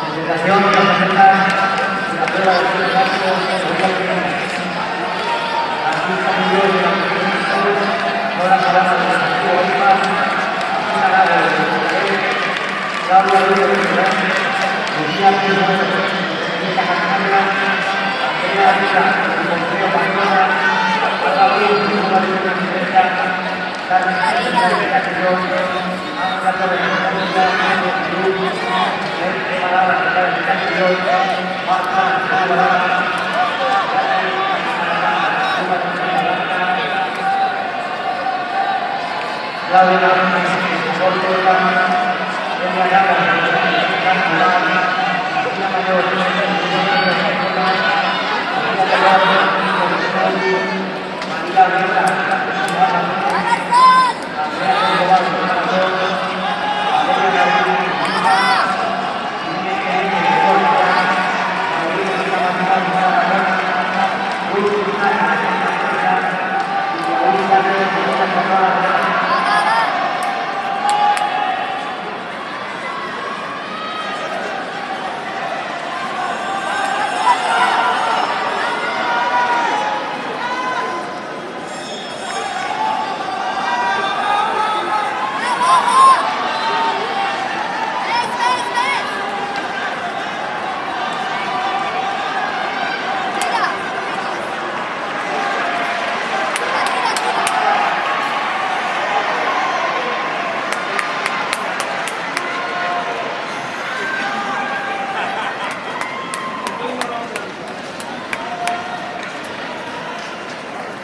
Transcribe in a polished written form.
Presentación de las tarjetas de la prueba de primer paso, artista mayor de la presentación, ahora palabra de la Arturo Oliva, una nave de Claudia Luis de Miranda, Lucía Pino, Esta Castaña, Antonio Ávila, Montejo Pamplona, Gabriel Pino, de la Carmen de Castellón, Ángela Torres de Perú, Palabras de Castellón, Marta Palabras, Claudia Portela, Doña Gala,